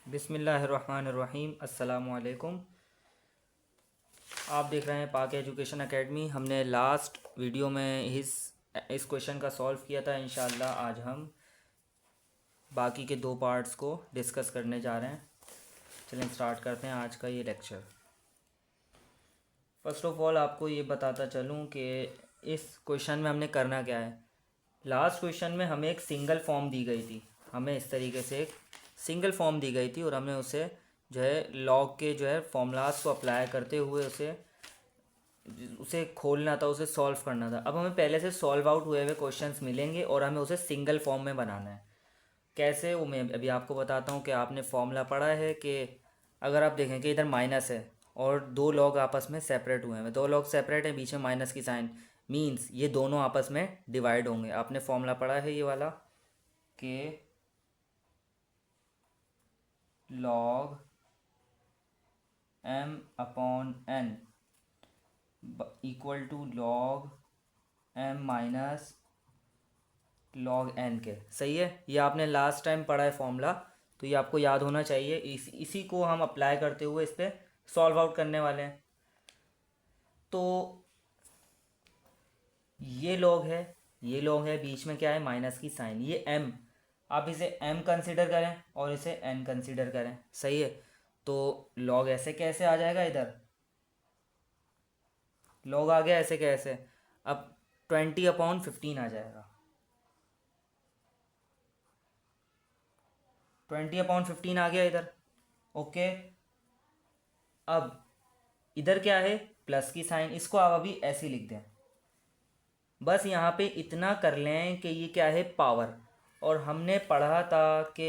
बिस्मिल्लाहिर्रहमानिर्रहीम। अस्सलामुअलैकुम। आप देख रहे हैं पाक एजुकेशन एकेडमी। हमने लास्ट वीडियो में इस क्वेश्चन का सॉल्व किया था। इंशाअल्लाह आज हम बाकी के दो पार्ट्स को डिस्कस करने जा रहे हैं। चलें स्टार्ट करते हैं आज का ये लेक्चर। फ़र्स्ट ऑफ़ ऑल आपको ये बताता चलूँ कि इस क्वेश्चन में हमने करना क्या है। लास्ट क्वेश्चन में हमें एक सिंगल फॉर्म दी गई थी। हमें इस तरीके से एक सिंगल फॉर्म दी गई थी और हमें उसे जो है लॉग के जो है फॉर्मूलाज को अप्लाई करते हुए उसे उसे खोलना था, उसे सॉल्व करना था। अब हमें पहले से सॉल्व आउट हुए हुए क्वेश्चंस मिलेंगे और हमें उसे सिंगल फॉर्म में बनाना है। कैसे, वो मैं अभी आपको बताता हूँ कि आपने फॉर्मूला पढ़ा है कि अगर आप देखें कि इधर माइनस है और दो लॉग आपस में सेपरेट हुए हैं, दो लॉग सेपरेट हैं, बीच में माइनस की साइन, मीन्स ये दोनों आपस में डिवाइड होंगे। आपने फॉर्मूला पढ़ा है ये वाला कि log m upon n equal to log m minus log n के। सही है, ये आपने लास्ट टाइम पढ़ा है फॉर्मूला, तो ये आपको याद होना चाहिए। इसी को हम अप्लाई करते हुए इस पर सॉल्व आउट करने वाले हैं। तो ये लॉग है, बीच में क्या है, माइनस की साइन, ये m, आप इसे m कंसिडर करें और इसे n कंसिडर करें। सही है, तो लॉग ऐसे कैसे आ जाएगा, इधर लॉग आ गया ऐसे कैसे, अब 20/15 आ जाएगा। 20/15 आ गया इधर। ओके, अब इधर क्या है, प्लस की साइन, इसको आप अभी ऐसे लिख दें। बस यहाँ पे इतना कर लें कि ये क्या है, पावर। और हमने पढ़ा था कि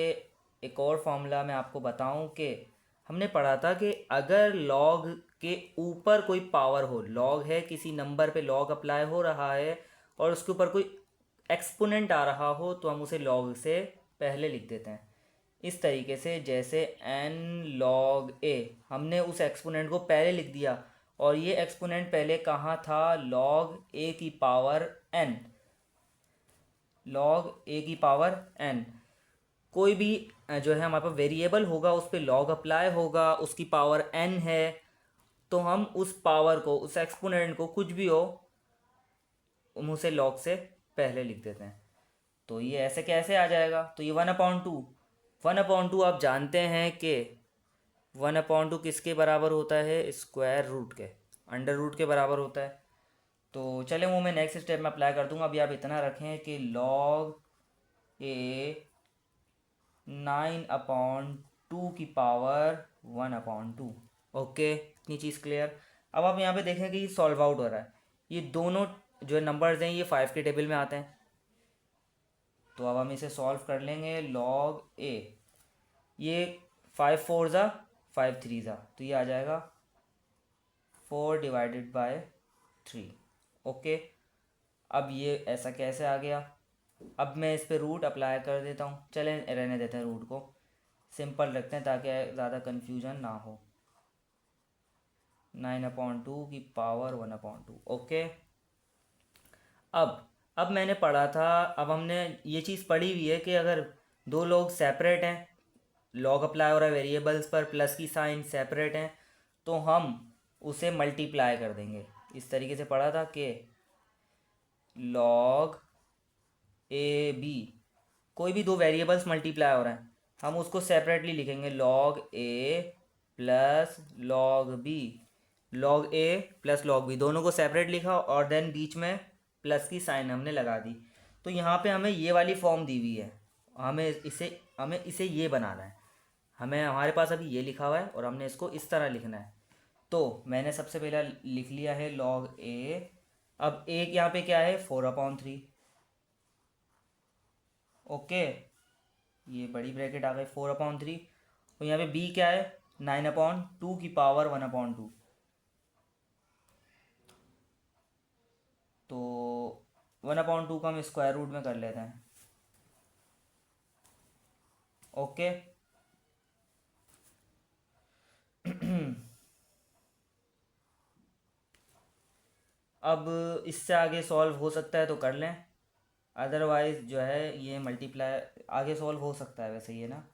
एक और फॉर्मूला मैं आपको बताऊं कि हमने पढ़ा था कि अगर लॉग के ऊपर कोई पावर हो, लॉग है, किसी नंबर पे लॉग अप्लाई हो रहा है और उसके ऊपर कोई एक्सपोनेंट आ रहा हो, तो हम उसे लॉग से पहले लिख देते हैं। इस तरीके से जैसे n log a, हमने उस एक्सपोनेंट को पहले लिख दिया और ये एक्सपोनेंट पहले कहाँ था, log a की पावर n, log a की पावर n। कोई भी जो है हमारे पास वेरिएबल होगा उस पर लॉग अप्लाई होगा, उसकी पावर n है, तो हम उस पावर को, उस एक्सपोनेंट को, कुछ भी हो, हम उसे लॉग से पहले लिख देते हैं। तो ये ऐसे कैसे आ जाएगा, तो ये 1/2, 1/2 आप जानते हैं कि 1/2 किसके बराबर होता है, स्क्वायर रूट के, अंडर रूट के बराबर होता है। तो चलें वो मैं नेक्स्ट स्टेप में अप्लाई कर दूंगा। अभी आप इतना रखें कि लॉग ए 9/2 की पावर 1/2। ओके, इतनी चीज़ क्लियर। अब आप यहाँ पे देखें कि ये सॉल्व आउट हो रहा है। ये दोनों जो नंबर्स हैं ये 5 के टेबल में आते हैं, तो अब हम इसे सॉल्व कर लेंगे। लॉग ए, ये 5 4 ज़ा 5 3 ज़ा, तो ये आ जाएगा 4/3। ओके, अब ये ऐसा कैसे आ गया। अब मैं इस पे रूट अप्लाई कर देता हूँ। चलें रहने देते हैं, रूट को सिंपल रखते हैं ताकि ज़्यादा कन्फ्यूजन ना हो। 9/2 की पावर 1/2। ओके, अब मैंने पढ़ा था, अब हमने ये चीज़ पढ़ी हुई है कि अगर दो लोग सेपरेट हैं, लॉग अप्लाई हो रहा है वेरिएबल्स पर, प्लस की साइन सेपरेट हैं, तो हम उसे मल्टीप्लाई कर देंगे। इस तरीके से पढ़ा था कि लॉग ए बी, कोई भी दो वेरिएबल्स मल्टीप्लाई हो रहे हैं, हम उसको सेपरेटली लिखेंगे, लॉग ए प्लस लॉग बी। लॉग ए प्लस लॉग बी दोनों को सेपरेट लिखा और देन बीच में प्लस की साइन हमने लगा दी। तो यहाँ पे हमें ये वाली फॉर्म दी हुई है, हमें इसे ये बनाना है। हमारे पास अभी ये लिखा हुआ है और हमने इसको इस तरह लिखना है। तो मैंने सबसे पहला लिख लिया है लॉग ए। अब एक यहाँ पे क्या है, 4/3। ओके, ये बड़ी ब्रैकेट आ गई 4/3। और यहाँ पे बी क्या है, 9/2 की पावर 1/2। तो 1/2 को हम स्क्वायर रूट में कर लेते हैं। ओके, अब इससे आगे सॉल्व हो सकता है तो कर लें, अदरवाइज़ जो है ये मल्टीप्लाई आगे सॉल्व हो सकता है वैसे, ये ना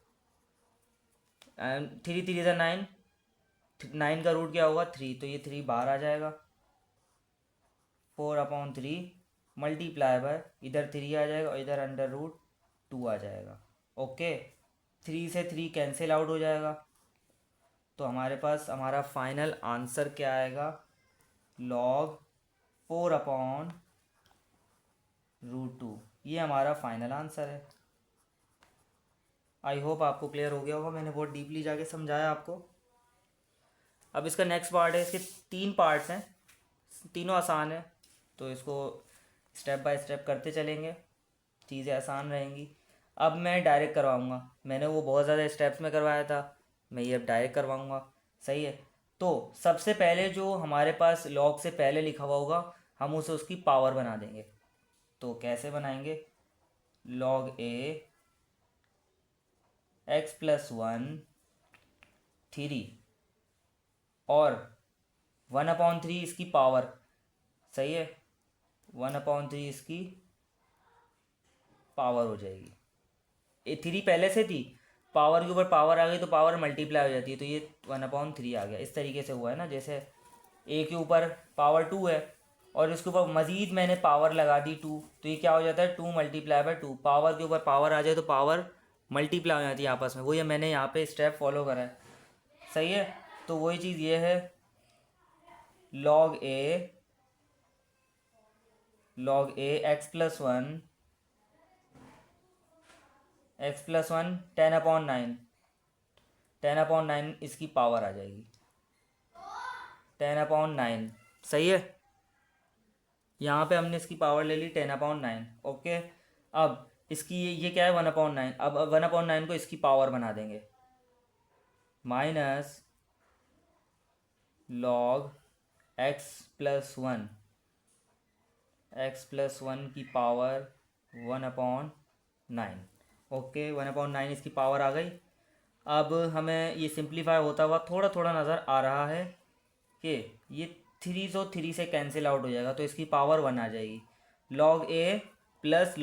थ्री थ्री ज़ा नाइन, 9 का रूट क्या होगा 3, तो ये 3 बाहर आ जाएगा। 4/3 मल्टीप्लाई बाय, इधर 3 आ जाएगा और इधर अंडर रूट 2 आ जाएगा। ओके, 3 से 3 कैंसिल आउट हो जाएगा, तो हमारे पास हमारा फाइनल आंसर क्या आएगा, log 4/√2। ये हमारा फाइनल आंसर है। आई होप आपको क्लियर हो गया होगा, मैंने बहुत डीपली जाके समझाया आपको। अब इसका नेक्स्ट पार्ट है, इसके 3 पार्ट्स हैं, तीनों आसान है, तो इसको स्टेप बाय स्टेप करते चलेंगे, चीज़ें आसान रहेंगी। अब मैं डायरेक्ट करवाऊँगा, मैंने वो बहुत ज़्यादा स्टेप्स में करवाया था, मैं ये अब डायरेक्ट करवाऊँगा, सही है। तो सबसे पहले जो हमारे पास लॉग से पहले लिखा हुआ होगा, हम उसे उसकी पावर बना देंगे। तो कैसे बनाएंगे, log a x+1 3 और 1/3 इसकी पावर, सही है, 1/3 इसकी पावर हो जाएगी। ये 3 पहले से थी, पावर के ऊपर पावर आ गई तो पावर मल्टीप्लाई हो जाती है, तो ये 1/3 आ गया। इस तरीके से हुआ है ना, जैसे ए के ऊपर पावर 2 है और इसके ऊपर मज़ीद मैंने पावर लगा दी 2, तो ये क्या हो जाता है 2 मल्टीप्लाई बाय 2। पावर के ऊपर पावर आ जाए तो पावर मल्टीप्लाई हो जाती है आपस में, वही मैंने यहाँ पे स्टेप फॉलो करा है, सही है। तो वही चीज़ ये है, log a x+1 10/9, 10/9 इसकी पावर आ जाएगी, 10/9, सही है। यहाँ पे हमने इसकी पावर ले ली 10/9। ओके, अब इसकी ये क्या है 1/9, अब 1/9 को इसकी पावर बना देंगे, माइनस log x+1 की पावर 1/9। ओके, 1/9 इसकी पावर आ गई। अब हमें ये सिंप्लीफाई होता हुआ थोड़ा थोड़ा नज़र आ रहा है कि ये 3 से कैंसिल आउट हो जाएगा, तो इसकी पावर 1 आ जाएगी। log a plus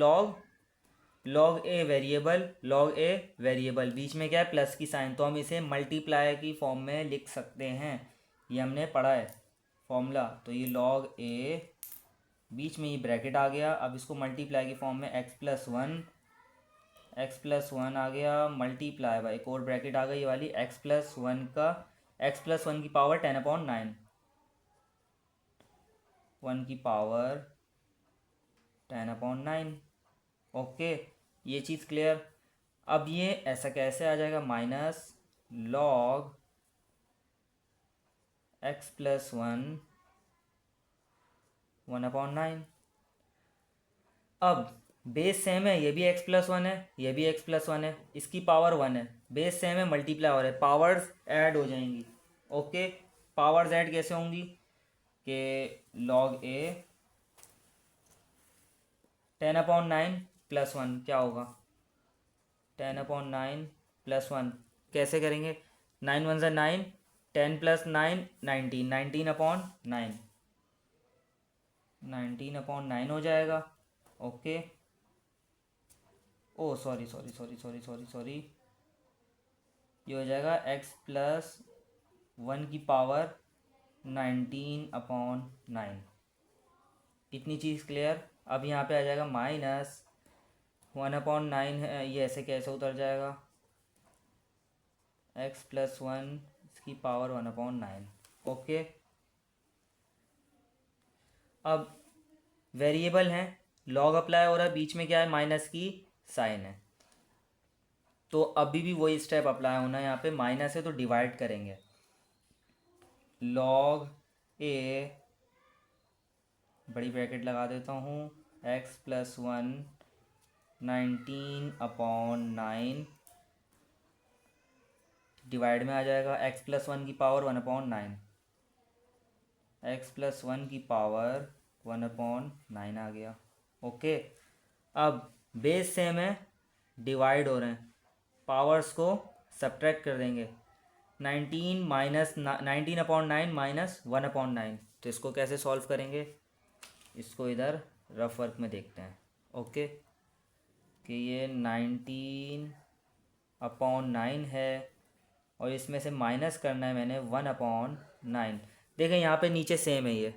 log a variable, बीच में क्या है प्लस की साइन, तो हम इसे मल्टीप्लाई की फॉर्म में लिख सकते हैं, ये हमने पढ़ा है फॉर्मूला। तो ये log a, बीच में ये ब्रैकेट आ गया, अब इसको मल्टीप्लाई की फॉर्म में x+1 आ गया, मल्टीप्लाई बाय एक और ब्रैकेट आ गई ये वाली x+1 की पावर 10/9, 1 की पावर 10/9। ओके, ये चीज़ क्लियर। अब ये ऐसा कैसे आ जाएगा, माइनस log x+1 1/9। अब बेस सेम है, ये भी x+1 है, ये भी x+1 है, इसकी पावर 1 है, बेस सेम है, मल्टीप्लाई हो रहा है, पावर्स ऐड हो जाएंगी। ओके, पावर्स ऐड कैसे होंगी कि log a 10/9 प्लस 1 क्या होगा, 10/9 प्लस 1 कैसे करेंगे, 9 1 ज़ा 9, 10 + 9 19, 19/9, 19/9 हो जाएगा। ओके, ओ सॉरी, ये हो जाएगा x+1 की पावर 19/9। इतनी चीज़ क्लियर। अब यहाँ पे आ जाएगा माइनस 1/9 है, ये ऐसे कैसे उतर जाएगा, x+1 इसकी पावर 1/9। ओके, अब वेरिएबल हैं, लॉग अप्लाई हो रहा है, बीच में क्या है माइनस की साइन है, तो अभी भी वही स्टेप अप्लाई होना है, यहाँ पे माइनस है तो डिवाइड करेंगे, log a बड़ी ब्रैकेट लगा देता हूँ, x+1 19/9 डिवाइड में आ जाएगा, x+1 की पावर 1/9, x+1 की पावर 1/9 आ गया। ओके, अब बेस सेम है, डिवाइड हो रहे हैं, पावर्स को सब्ट्रैक्ट कर देंगे, 19/9 माइनस 1/9, तो इसको कैसे सॉल्व करेंगे, इसको इधर रफ वर्क में देखते हैं। ओके, कि ये 19/9 है, और इसमें से माइनस करना है मैंने 1/9। देखें यहाँ पे नीचे सेम है ये,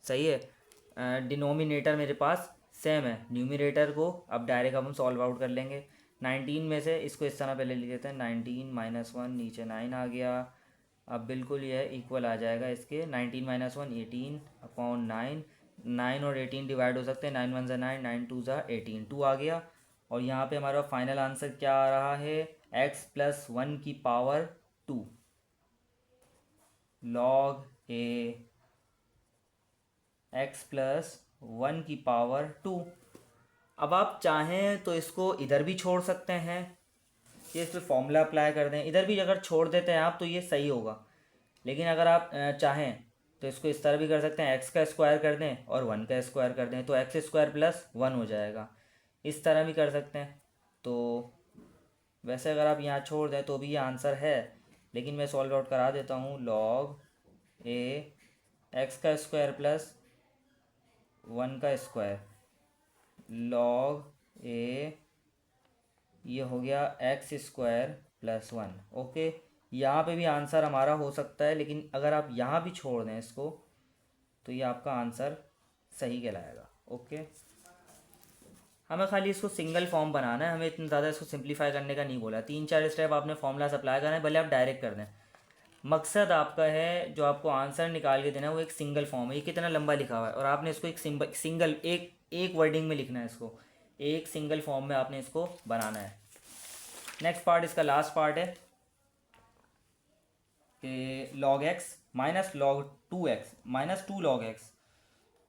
सही है। डिनोमिनेटर मेरे पास सेम है, न्यूमिनेटर को अब डायरेक्ट हम सॉल्व आउट कर लेंगे। 19 में से इसको इस तरह पहले लिख देते हैं, 19 - 1, नीचे 9 आ गया। अब बिल्कुल यह इक्वल आ जाएगा इसके, 19 - 1 18/9। 9 और 18 डिवाइड हो सकते हैं, 9 1 ज़ा 9, 9 2 ज़ा 18, 2 आ गया। और यहाँ पे हमारा फाइनल आंसर क्या आ रहा है, x+1 की पावर 2 log a x+1 की पावर 2। अब आप चाहें तो इसको इधर भी छोड़ सकते हैं, ये इस पर फॉर्मूला अप्लाई कर दें, इधर भी अगर छोड़ देते हैं आप तो ये सही होगा। लेकिन अगर आप चाहें तो इसको इस तरह भी कर सकते हैं, एक्स का स्क्वायर कर दें और 1 का स्क्वायर कर दें, तो x² + 1 हो जाएगा। इस तरह भी कर सकते हैं। तो वैसे अगर आप यहाँ छोड़ दें तो भी ये आंसर है, लेकिन मैं सॉल्व आउट करा देता हूँ। log a x² + 1 का स्क्वायर log a, ये हो गया x² + 1। ओके, यहाँ पे भी आंसर हमारा हो सकता है, लेकिन अगर आप यहाँ भी छोड़ दें इसको तो ये आपका आंसर सही कहलाएगा। ओके, हमें खाली इसको सिंगल फॉर्म बनाना है, हमें इतना ज़्यादा इसको सिंप्लीफाई करने का नहीं बोला। 3-4 स्टेप आपने फॉर्मूला अप्लाई करना है, भले आप डायरेक्ट कर दें। मकसद आपका है जो आपको आंसर निकाल के देना है वो एक सिंगल फॉर्म है। ये कितना लंबा लिखा हुआ है और आपने इसको एक सिंगल एक वर्डिंग में लिखना है, इसको एक सिंगल फॉर्म में आपने इसको बनाना है। नेक्स्ट पार्ट, इसका लास्ट पार्ट है कि log x - log 2x -2 log x।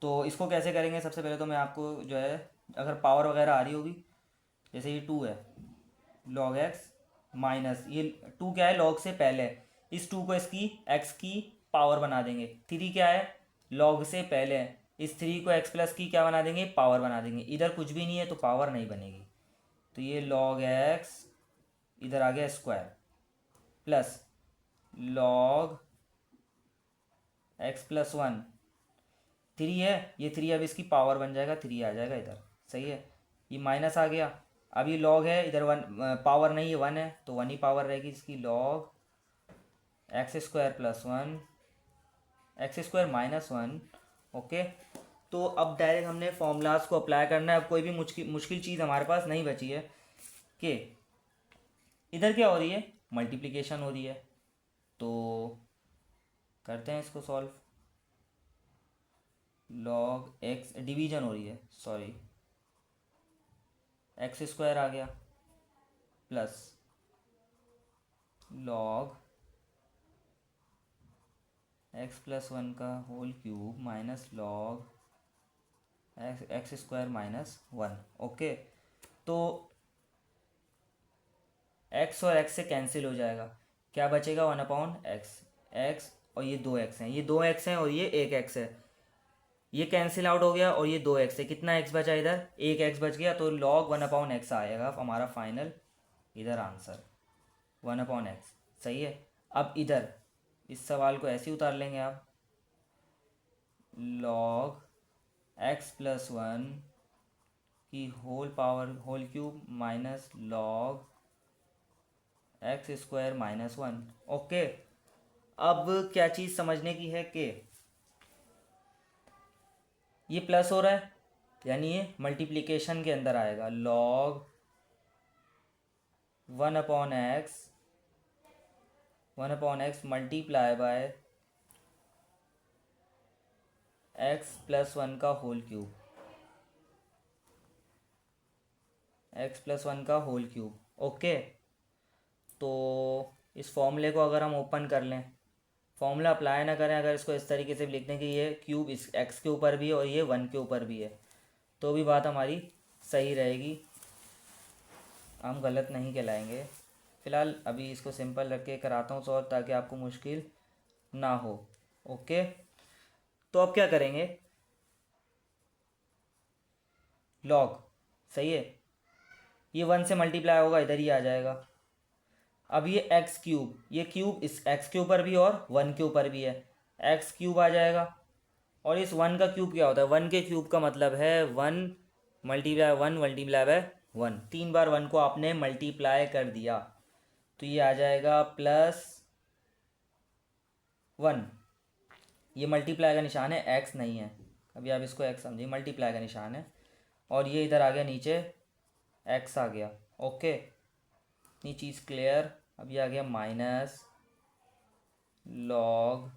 तो इसको कैसे करेंगे, सबसे पहले तो मैं आपको जो है, अगर पावर वगैरह आ रही होगी, जैसे ये 2 है, log x माइनस ये 2 क्या है, log से पहले, इस 2 को इसकी x की पावर बना देंगे। 3 क्या है, log से पहले, इस 3 को x+ की क्या बना देंगे, पावर बना देंगे। इधर कुछ भी नहीं है तो पावर नहीं बनेगी, तो ये log x इधर आ गया स्क्वायर प्लस log x+1, 3 है, ये 3 अब इसकी पावर बन जाएगा, 3 आ जाएगा इधर, सही है। ये माइनस आ गया, अब ये log है, इधर 1 पावर नहीं है, 1 है, तो 1 ही पावर रहेगी इसकी। log x² + 1 x² - 1। ओके, तो अब डायरेक्ट हमने फॉर्मूलाज को अप्लाई करना है। अब कोई भी मुश्किल चीज़ हमारे पास नहीं बची है कि इधर क्या हो रही है, मल्टीप्लिकेशन हो रही है, तो करते हैं इसको सॉल्व। log x डिवीजन हो रही है, सॉरी, x² आ गया प्लस log x+1 का whole cube minus log x² - 1। Okay, तो x और x से कैंसिल हो जाएगा, क्या बचेगा, 1/x। x और ये 2x हैं, ये 2x हैं और ये 1x है, ये कैंसिल आउट हो गया और ये 2x है, कितना x बचा इधर, 1x बच गया, तो log 1/x आएगा हमारा फाइनल इधर आंसर, 1/x, सही है। अब इधर इस सवाल को ऐसे ही उतार लेंगे आप, log x+1 की whole power whole cube minus log x² - 1। Okay, अब क्या चीज़ समझने की है कि ये प्लस हो रहा है, यानी ये मल्टीप्लिकेशन के अंदर आएगा, log 1/x multiply by x+1 का होल क्यूब, x+1 का होल क्यूब। ओके, तो इस फॉर्मूले को अगर हम ओपन कर लें, फॉर्मूला अप्लाई ना करें, अगर इसको इस तरीके से लिख दें कि ये क्यूब इस x के ऊपर भी है और ये 1 के ऊपर भी है, तो भी बात हमारी सही रहेगी, हम गलत नहीं कहलाएंगे। फ़िलहाल अभी इसको सिंपल रख के कराता हूँ सॉल्व, ताकि आपको मुश्किल ना हो। ओके, तो अब क्या करेंगे, log, सही है, ये 1 से मल्टीप्लाई होगा, इधर ही आ जाएगा। अब ये x³ ये क्यूब इस x के ऊपर भी और 1 के ऊपर भी है, x³ आ जाएगा। और इस 1 का क्यूब क्या होता है, 1 के क्यूब का मतलब है 1 × 1 × 1 3 बार 1 को आपने मल्टीप्लाई कर दिया, तो ये आ जाएगा +1। ये मल्टीप्लाई का निशान है, एक्स नहीं है, अभी आप इसको एक्स समझिए, मल्टीप्लाई का निशान है। और ये इधर आ गया नीचे, एक्स आ गया। ओके, इतनी चीज़ क्लियर। अब ये आ गया माइनस लॉग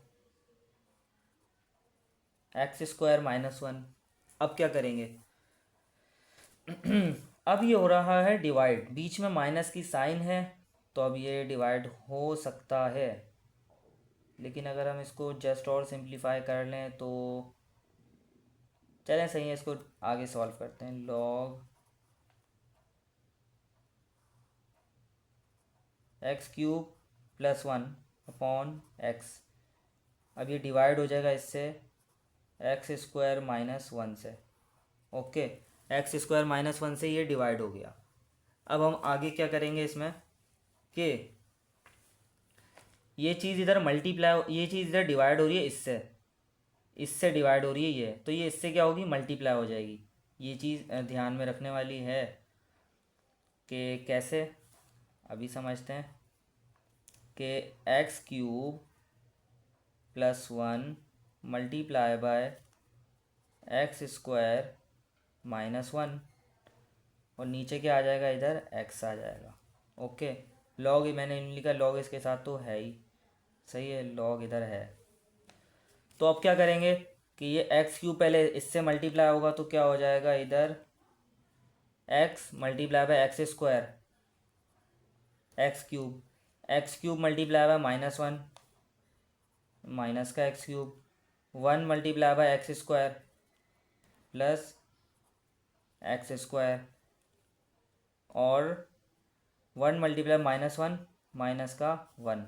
x² -1। अब क्या करेंगे? अब ये हो रहा है डिवाइड, बीच में माइनस की साइन है, तो अब ये डिवाइड हो सकता है। लेकिन अगर हम इसको जस्ट और सिंप्लीफाई कर लें तो चलें, सही है, इसको आगे सॉल्व करते हैं। Log x³ +1 upon x। अब ये डिवाइड हो जाएगा इससे x² -1 से। ओके, x² -1 से ये डिवाइड हो गया। अब हम आगे क्या करेंगे इसमें कि ये चीज़ इधर मल्टीप्लाई, ये चीज़ इधर डिवाइड हो रही है इससे, इससे डिवाइड हो रही है ये, तो ये इससे क्या होगी, मल्टीप्लाई हो जाएगी। ये चीज़ ध्यान में रखने वाली है कि कैसे, अभी समझते हैं कि x³ +1 मल्टीप्लाई बाय x² -1, और नीचे क्या आ जाएगा, इधर x आ जाएगा। ओके, लॉग मैंने नहीं लिखा, लॉग इसके साथ तो है ही, सही है, लॉग इधर है। तो अब क्या करेंगे कि ये x³ पहले इससे मल्टीप्लाई होगा तो क्या हो जाएगा, इधर x multiply by x² x³ multiply by -1 minus का x³ 1 multiply by x² plus x², और 1 मल्टीप्लाई -1 माइनस का 1,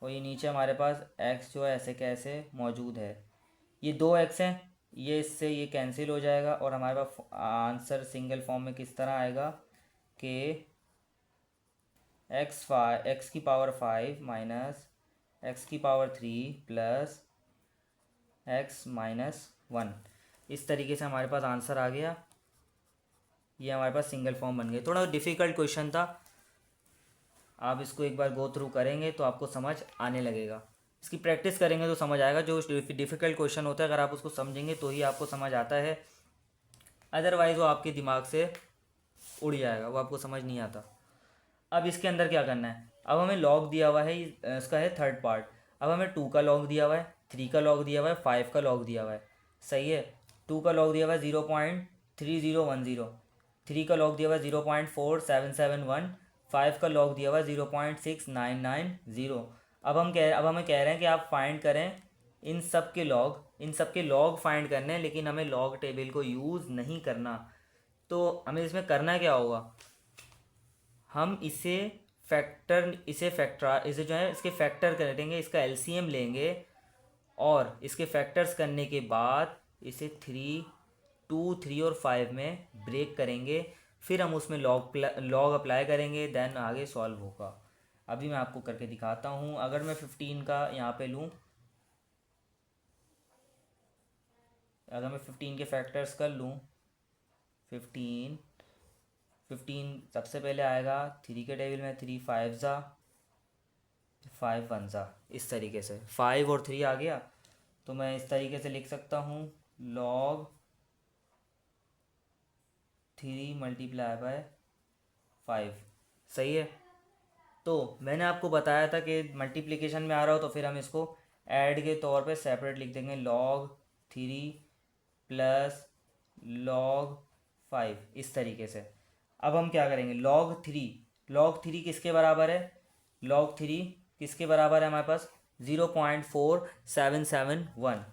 और ये नीचे हमारे पास x जो है ऐसे कैसे मौजूद है। ये 2x हैं, ये इससे ये कैंसिल हो जाएगा, और हमारे पास आंसर सिंगल फॉर्म में किस तरह आएगा कि x⁵ minus x⁵ plus x-1। इस तरीके से हमारे पास आंसर आ गया। ये हमारे पास सिंगल फॉर्म बन गए। थोड़ा डिफ़िकल्ट क्वेश्चन था, आप इसको एक बार गो थ्रू करेंगे तो आपको समझ आने लगेगा। इसकी प्रैक्टिस करेंगे तो समझ आएगा। जो डिफ़िकल्ट क्वेश्चन होता है अगर आप उसको समझेंगे तो ही आपको समझ आता है, अदरवाइज़ वो आपके दिमाग से उड़ जाएगा, वो आपको समझ नहीं आता। अब इसके अंदर क्या करना है, अब हमें लॉग दिया हुआ है, इसका है थर्ड पार्ट। अब हमें 2 का लॉग दिया हुआ है, 3 का लॉग दिया हुआ है, 5 का लॉग दिया हुआ है, सही है। 2 का लॉग दिया हुआ है 0.3010, 3 का लॉग दिया हुआ है 0.4771, 5 का लॉग दिया हुआ है 0.6990। अब हमें कह रहे हैं कि आप फाइंड करें इन सब के लॉग, इन सब के लॉग फाइंड करने हैं, लेकिन हमें लॉग टेबल को यूज़ नहीं करना। तो हमें इसमें करना क्या होगा, हम इसे इसे जो है इसके फैक्टर करेंगे, इसका एलसीएम लेंगे, और इसके फैक्टर्स करने के बाद इसे 3, 2, 3 और 5 में ब्रेक करेंगे, फिर हम उसमें लॉग अप्लाई करेंगे, देन आगे सॉल्व होगा। अभी मैं आपको करके दिखाता हूँ। अगर मैं 15 का यहाँ पे लूँ, अगर मैं 15 के फैक्टर्स कर लूँ, 15 सबसे पहले आएगा 3 के टेबल में, 3 5 ज़ा, 5 1 ज़ा, इस तरीके से 5 और 3 आ गया। तो मैं इस तरीके से लिख सकता हूँ, log 3 मल्टीप्लाई बाय 5, सही है। तो मैंने आपको बताया था कि मल्टीप्लिकेशन में आ रहा हो तो फिर हम इसको ऐड के तौर पे सेपरेट लिख देंगे, log 3 प्लस log 5, इस तरीके से। अब हम क्या करेंगे, log 3 किसके बराबर है, log 3 किसके बराबर है हमारे पास, 0.4771,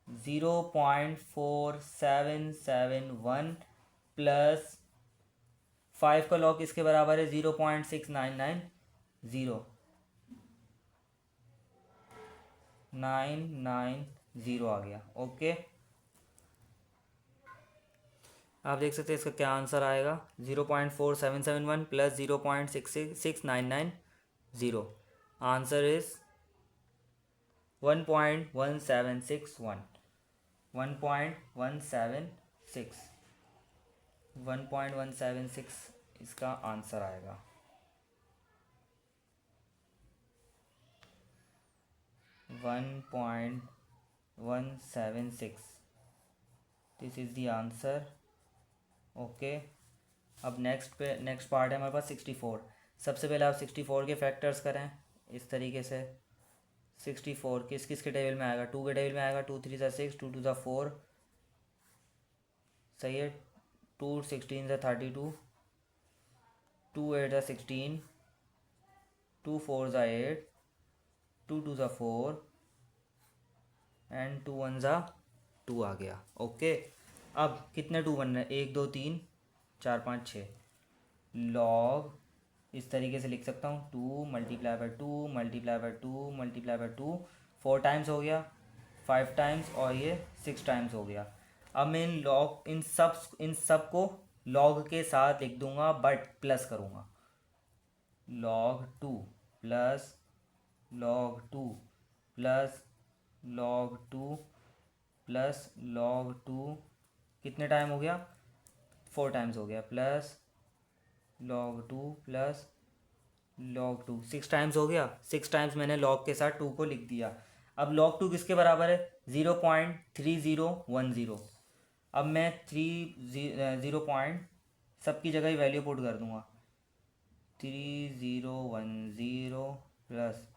0.4771 प्लस 5 का लॉग किसके बराबर है, 0.6990, 990 आ गया। ओके, आप देख सकते हैं इसका क्या आंसर आएगा, 0.4771 प्लस 0.66990, आंसर इज 1.1761, 1.176 इसका आंसर आएगा। One point 176, this is the answer. Okay, अब नेक्स्ट पार्ट है हमारे पास 64। सबसे पहले आप 64 के फैक्टर्स करें इस तरीके से। 64 किस किस के टेबल में आएगा? 2 के टेबल में आएगा। 2 3 ज़ा 6, 2 2 ज़ा 4, सही है। 2 16 ज़ा 32, 2 8 ज़ा 16, 2 4 ज़ा 8, 2 2 ज़ा 4 एंड 2 1 ज़ा 2 आ गया। ओके, अब कितने 2 बन रहे हैं? 1 2 3 4 5 6। लॉग इस तरीके से लिख सकता हूँ, 2 multiply by 2 multiply by 2 multiply by 2, 4 times हो गया, 5 टाइम्स, और ये 6 टाइम्स हो गया। अब मैं इन सब को लॉग के साथ लिख दूंगा, बट प्लस करूँगा। log 2 plus log 2 plus log 2 plus log 2, कितने टाइम हो गया? 4 टाइम्स हो गया, plus log 2 plus log 2, 6 times हो गया। 6 टाइम्स मैंने log के साथ 2 को लिख दिया। अब log 2 किसके बराबर है? 0.3010। अब मैं 0 पॉइंट सबकी जगह ही वैल्यू पुट कर दूंगा। 3010 प्लस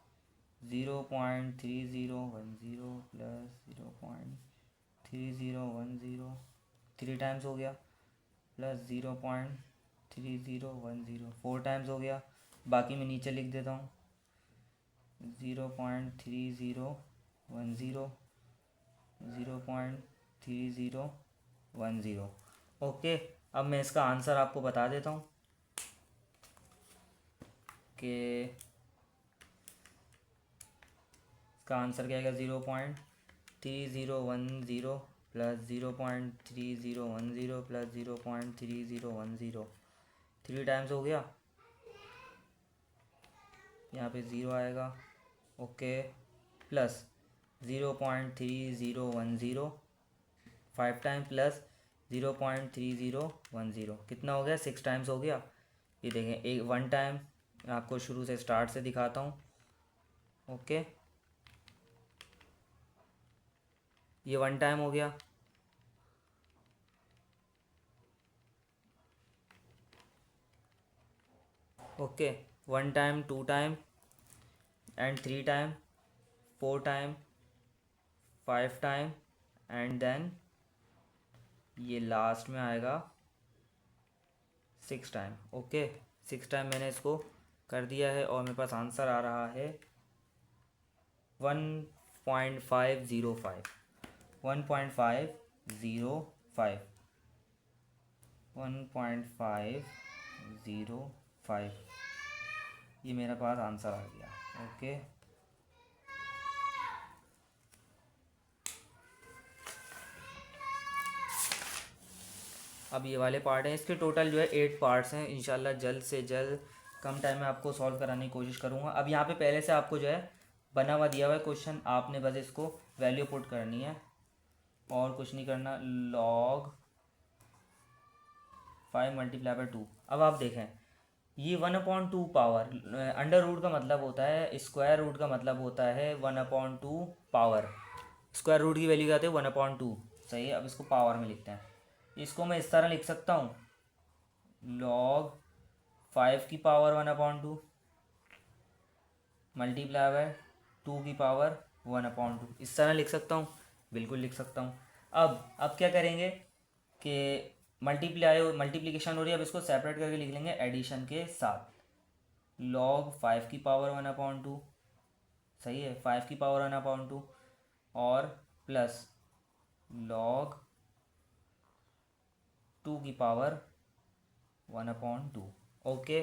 0.3010 प्लस 0.3010, 3 टाइम्स हो गया, प्लस 0.3010, 4 टाइम्स हो गया। बाकी मैं नीचे लिख देता हूँ, 0.3010, 0.3010। ओके, अब मैं इसका आंसर आपको बता देता हूँ कि इसका आंसर क्या आएगा। 0.3010 प्लस 0.3010 प्लस 0.3010, 3 टाइम्स हो गया, यहाँ पे 0 आएगा। ओके, प्लस 0.3010, 5 टाइम प्लस 0.3010, कितना हो गया? 6 टाइम्स हो गया। ये देखें, एक 1 टाइम आपको शुरू से स्टार्ट से दिखाता हूँ। ओके, ये 1 टाइम हो गया। Okay, 1 time, 2 time and 3 time, 4 time, 5 time and then ये लास्ट में आएगा 6 टाइम। ओके, 6 टाइम मैंने इसको कर दिया है और मेरे पास आंसर आ रहा है 1.505, 1.505, 1.505, ये मेरे पास आंसर आ गया। ओके, अब ये वाले पार्ट हैं, इसके टोटल जो है 8 पार्ट्स हैं। इंशाल्लाह जल्द से जल्द कम टाइम में आपको सॉल्व कराने की कोशिश करूँगा। अब यहाँ पे पहले से आपको जो है बना हुआ दिया हुआ है क्वेश्चन, आपने बस इसको वैल्यू पुट करनी है और कुछ नहीं करना। log 5 multiply by 2। अब आप देखें, ये 1/2 पावर, अंडर रूट का मतलब होता है, स्क्वायर रूट का मतलब होता है 1/2 पावर। स्क्वायर रूट की वैल्यू क्या आती है? 1/2, सही है। अब इसको पावर में लिखते हैं। इसको मैं इस तरह लिख सकता हूँ, log 5 की पावर 1/2 मल्टीप्लाई बाय 2 की पावर 1/2, इस तरह लिख सकता हूँ, बिल्कुल लिख सकता हूँ। अब क्या करेंगे कि मल्टीप्लिकेशन हो रही है, अब इसको सेपरेट करके लिख लेंगे एडिशन के साथ। log 5 की पावर 1/2, सही है, 5 की पावर 1/2 और प्लस log 2 की पावर 1/2। ओके,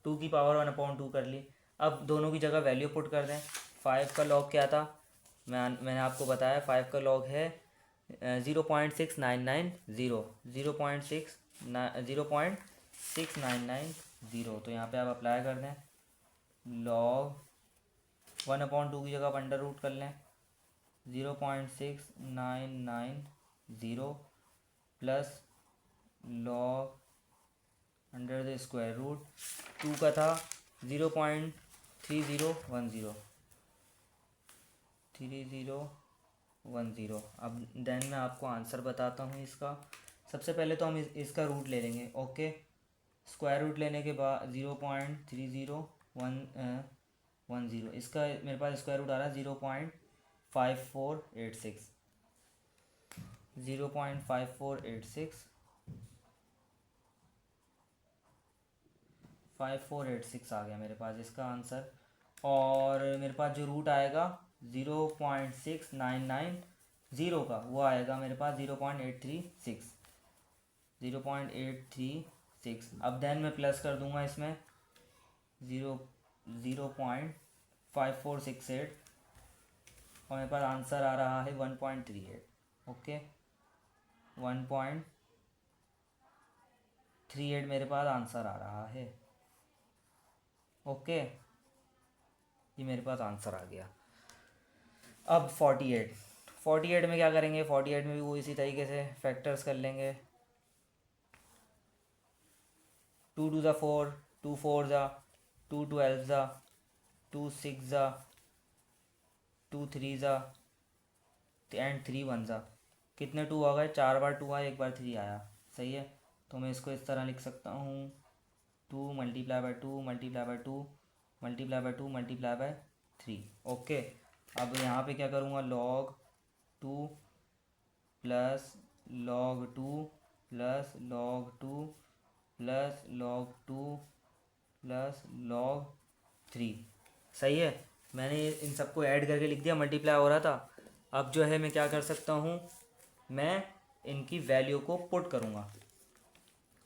2 की पावर 1/2 कर ली। अब दोनों की जगह वैल्यू पुट कर दें। 5 का लॉग क्या था? मैंने आपको बताया 5 का लॉग है 0.6990, 0.6990। तो यहाँ पे आप अप्लाई कर दें, log 1/2 की जगह आप अंडर रूट कर लें, 0.6990 plus log under the square root 2 का था 0.3010 3010। अब देन मैं आपको आंसर बताता हूँ इसका। सबसे पहले तो हम इसका रूट ले लेंगे। ओके, स्क्वायर रूट लेने के बाद 0.3010, इसका मेरे पास स्क्वायर रूट आ रहा है 0.5486 0.5486 5486 आ गया मेरे पास इसका आंसर। और मेरे पास जो रूट आएगा 0.6990 का, वो आएगा मेरे पास 0.836। अब देन मैं प्लस कर दूंगा इसमें 0.5468 और मेरे पास आंसर आ रहा है 1.38। ओके, 1.38 मेरे पास आंसर आ रहा है। ओके, ये मेरे पास आंसर आ गया। अब 48 में क्या करेंगे? 48 में भी वो इसी तरीके से फैक्टर्स कर लेंगे। 2 2 ज़ा 4, 2 4 ज़ा 2 12 ज़ा 2 6 ज़ा 2 3 ज़ा एंड 3 1 ज़ा। कितने 2 आ गए? 4 बार 2 आया, 1 बार 3 आया। सही है, तो मैं इसको इस तरह लिख सकता हूँ 2 multiply by 2 multiply by 2 multiply by 2 multiply by 3। Okay, अब यहाँ पे क्या करूँगा? log 2 plus log 2 plus log 2 plus log 2 plus log 3। सही है, मैंने इन सबको ऐड करके लिख दिया, मल्टीप्लाई हो रहा था। अब जो है मैं क्या कर सकता हूँ, मैं इनकी वैल्यू को पुट करूँगा।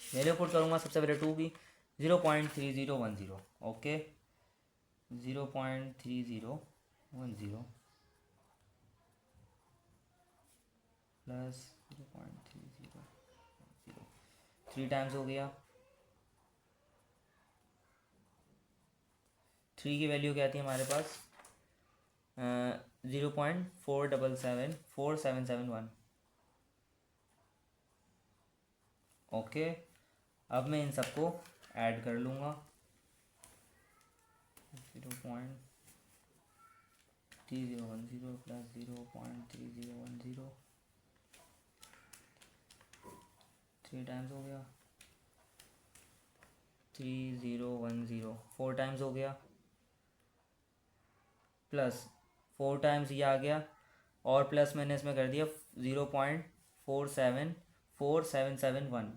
वैल्यू पुट करूँगा सबसे पहले 2 की 0.3010। ओके, 0.3010 प्लस 0.3010, 3 टाइम्स हो गया। 3 की वैल्यू क्या आती है हमारे पास? 0.4771। ओके, अब मैं इन सबको ऐड कर लूँगा। 0.3010 प्लस 0.3010, 3 टाइम्स हो गया। 3010 4 टाइम्स हो गया, प्लस 4 टाइम्स ये आ गया, और प्लस मैंने इसमें कर दिया 0.474771।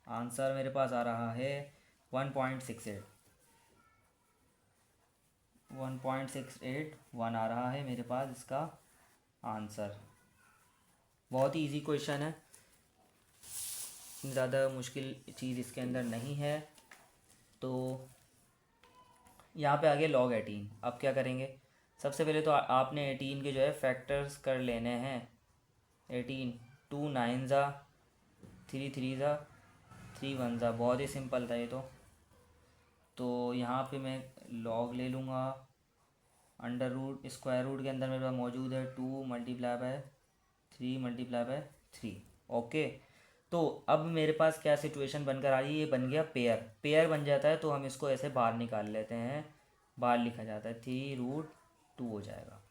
आंसर मेरे पास आ रहा है 1.68 1.681 आ रहा है मेरे पास इसका आंसर। बहुत ही इजी क्वेश्चन है, ज़्यादा मुश्किल चीज़ इसके अंदर नहीं है। तो यहाँ पे आ गया log 18। अब क्या करेंगे? सबसे पहले तो आपने 18 के जो है फैक्टर्स कर लेने हैं। 18 2 9 ज़ा 3 3 ज़ा 3 1 ज़ा, बहुत ही सिंपल था ये तो यहाँ पे मैं log ले लूँगा। अंडर रूट स्क्वायर रूट के अंदर मेरे पास मौजूद है 2 multiply by 3 multiply by 3। Okay, तो अब मेरे पास क्या सिचुएशन बनकर आ रही है? ये बन गया पेयर बन जाता है, तो हम इसको ऐसे बाहर निकाल लेते हैं। बाहर लिखा जाता है 3√2 हो जाएगा।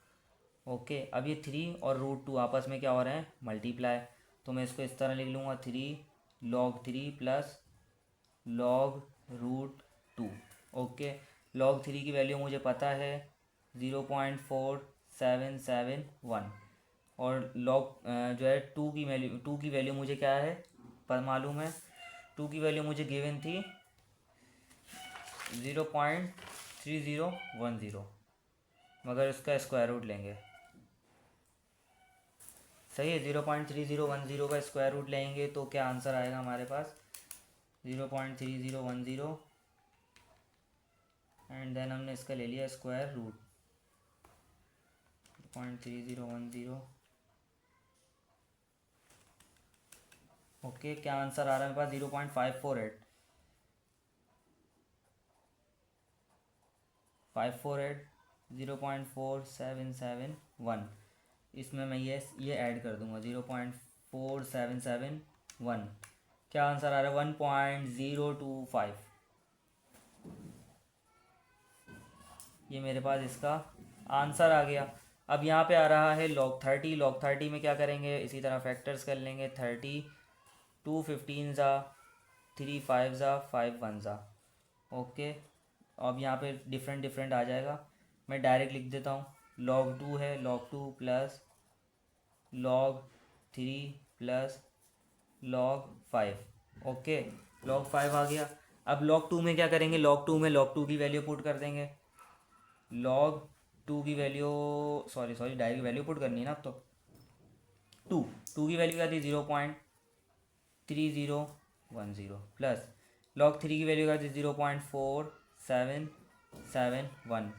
ओके, अब ये 3 और √2 आपस में क्या हो रहे हैं? मल्टीप्लाई। तो मैं इसको इस तरह लिख लूँगा 3 log 3 plus log √2। Okay, log 3 की वैल्यू मुझे पता है 0.4771, और log जो है 2 की वैल्यू मुझे क्या है पर मालूम है? 2 की वैल्यू मुझे गिवन थी 0.3010, मगर इसका स्क्वायर रूट लेंगे। सही है, 0.3010 का स्क्वायर रूट लेंगे तो क्या आंसर आएगा हमारे पास? 0.3010 एंड देन हमने इसका ले लिया स्क्वायर रूट 0.3010। ओके, क्या आंसर आ रहा है मेरे पास? 0.548 0.4771। इसमें मैं ये ऐड कर दूंगा 0.477 1। क्या आंसर आ रहा है? 1.025। ये मेरे पास इसका आंसर आ गया। अब यहाँ पे आ रहा है log 30। log 30 में क्या करेंगे, इसी तरह फैक्टर्स कर लेंगे। 30, 2 15 ज़ा, 3 5 ज़ा, 5 1 ज़ा। ओके, अब यहाँ पे डिफरेंट डिफरेंट आ जाएगा। मैं डायरेक्ट लिख देता हूँ। log 2 है, log 2 plus log 3 plus log 5। Okay, log 5 आ गया। अब log 2 में क्या करेंगे, log 2 में log 2 की वैल्यू पुट कर देंगे। log 2 की value, sorry direct value put करनी है ना। अब तो टू की वैल्यू क्या थी? 0.3010 प्लस log 3 की वैल्यू क्या थी? 0.4771।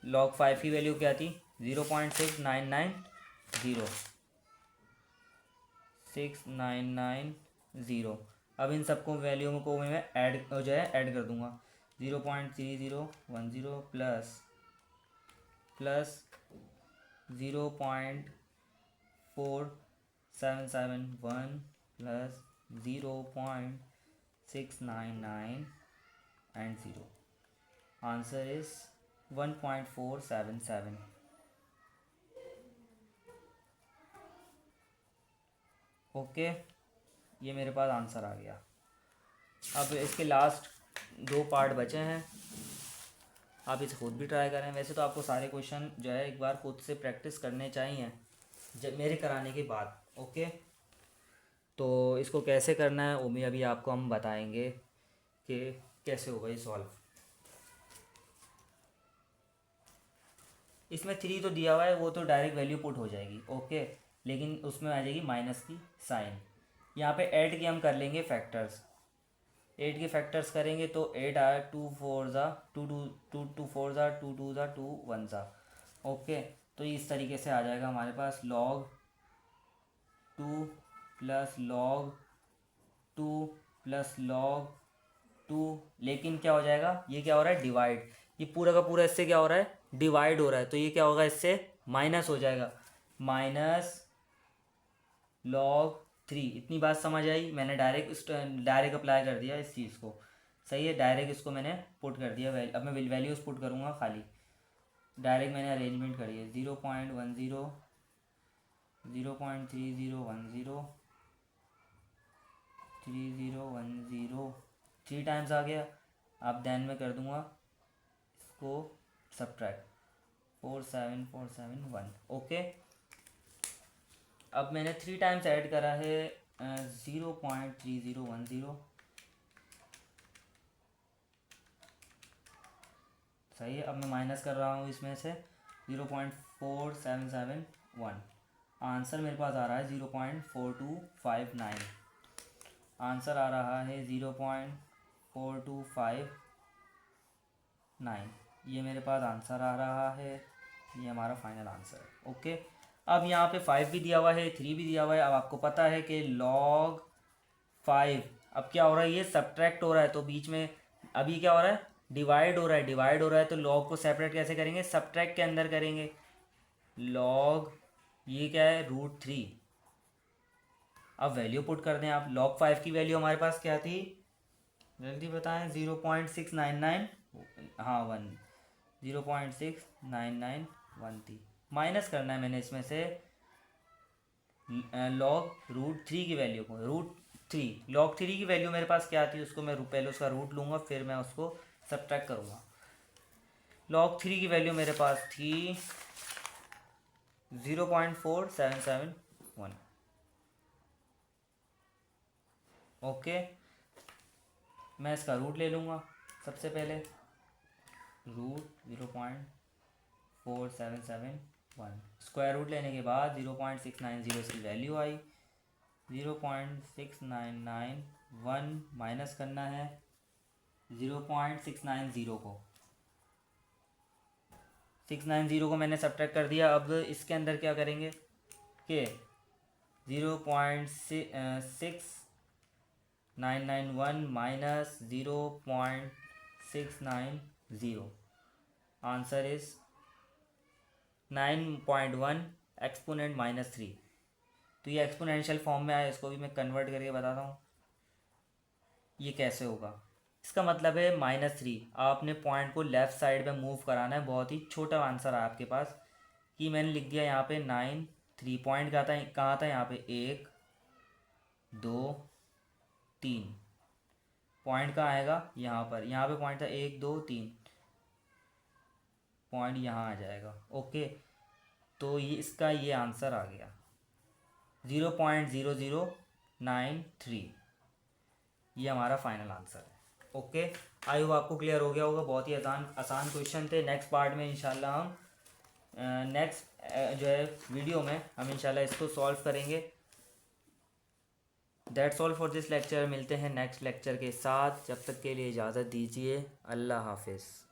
log 5 की वैल्यू क्या थी? 0.6990। अब इन सबको वैल्यू को मैं ऐड जो है ऐड कर दूंगा। 0.3010 plus 0.4771 plus 0.699 and 0। Answer is 1.477। Okay, ये मेरे पास आंसर आ गया। अब इसके लास्ट 2 पार्ट बचे हैं, आप इसे खुद भी ट्राई करें। वैसे तो आपको सारे क्वेश्चन जो है एक बार खुद से प्रैक्टिस करने चाहिए जब मेरे कराने के बाद। ओके, तो इसको कैसे करना है वो भी अभी आपको हम बताएंगे कि कैसे होगा ये सॉल्व। इसमें 3 तो दिया हुआ है, वो तो डायरेक्ट वैल्यू पुट हो जाएगी। ओके, लेकिन उसमें आ जाएगी माइनस की साइन। यहाँ पे ऐड के हम कर लेंगे फैक्टर्स। 8 के फैक्टर्स करेंगे तो 8 आया, 2 4 ज़ा, 2 2 2 2 4 ज़ा, 2 2 ज़ा, 2 1 ज़ा। ओके, तो इस तरीके से आ जाएगा हमारे पास log 2 plus log 2 plus log 2। लेकिन क्या हो जाएगा, ये क्या हो रहा है? डिवाइड। ये पूरा का पूरा इससे क्या हो रहा है? डिवाइड हो रहा है। तो ये क्या होगा? इससे माइनस हो जाएगा। Minus log 3। इतनी बात समझ आई? मैंने डायरेक्ट अप्लाई कर दिया इस चीज़ को। सही है, डायरेक्ट इसको मैंने पुट कर दिया। अब मैं वैल्यूज़ पुट करूँगा खाली। डायरेक्ट मैंने अरेंजमेंट करी है। 0.10, 0.3010, 3010, 3 टाइम्स आ गया। अब देन मैं कर दूँगा इसको सब्ट्रैक्ट, 47471। ओके, अब मैंने 3 टाइम्स ऐड करा है 0.3010। सही है, अब मैं माइनस कर रहा हूँ इसमें से 0.4771। आंसर मेरे पास आ रहा है 0.4259। आंसर आ रहा है 0.4259। ये मेरे पास आंसर आ रहा है। ये हमारा फाइनल आंसर है। ओके, अब यहाँ पे 5 भी दिया हुआ है, 3 भी दिया हुआ है। अब आपको पता है कि log 5 अब क्या हो रहा है? ये सब्ट्रैक्ट हो रहा है, तो बीच में अभी क्या हो रहा है? डिवाइड हो रहा है। डिवाइड हो रहा है तो log को सेपरेट कैसे करेंगे? सब्ट्रैक्ट के अंदर करेंगे। log, ये क्या है? √3। अब वैल्यू पुट कर दें आप। log 5 की वैल्यू हमारे पास क्या थी? जल्दी बताएं। 0.699, हाँ 1, 0.699 थी। माइनस करना है मैंने इसमें से log √3 की वैल्यू को। log 3 की वैल्यू मेरे पास क्या थी? उसको मैं पहले उसका रूट लूँगा, फिर मैं उसको सब्ट्रैक्ट करूँगा। log 3 की वैल्यू मेरे पास थी 0.4771। ओके, मैं इसका रूट ले लूँगा। सबसे पहले √0.4771, स्क्वायर रूट लेने के बाद 0.690 इसकी वैल्यू आई। 0.6991 माइनस करना है 0.690 को। 690 को मैंने सब्ट्रैक्ट कर दिया। अब इसके अंदर क्या करेंगे कि 0.691 माइनस 0.690। Answer is 9.1 exponent -3। तो ये एक्सपोनेंशियल फॉर्म में आया, इसको भी मैं कन्वर्ट करके बताता हूँ ये कैसे होगा। इसका मतलब है -3, आपने पॉइंट को लेफ़्ट साइड में मूव कराना है। बहुत ही छोटा आंसर है आपके पास कि मैंने लिख दिया यहाँ पे 9 3 पॉइंट कहाँ था यहाँ पे 1 2 3 पॉइंट कहाँ आएगा यहाँ पे पॉइंट था 1 2 3 पॉइंट यहाँ आ जाएगा। ओके, तो ये इसका ये आंसर आ गया 0.0093, ये हमारा फाइनल आंसर है। ओके, आई होप आपको क्लियर हो गया होगा। बहुत ही आसान आसान क्वेश्चन थे। नेक्स्ट पार्ट में इंशाल्लाह हम नेक्स्ट जो है वीडियो में हम इंशाल्लाह इसको सॉल्व करेंगे। That's all for this lecture. मिलते हैं नेक्स्ट लेक्चर के साथ, जब तक के लिए इजाज़त दीजिए। अल्लाह हाफिज़।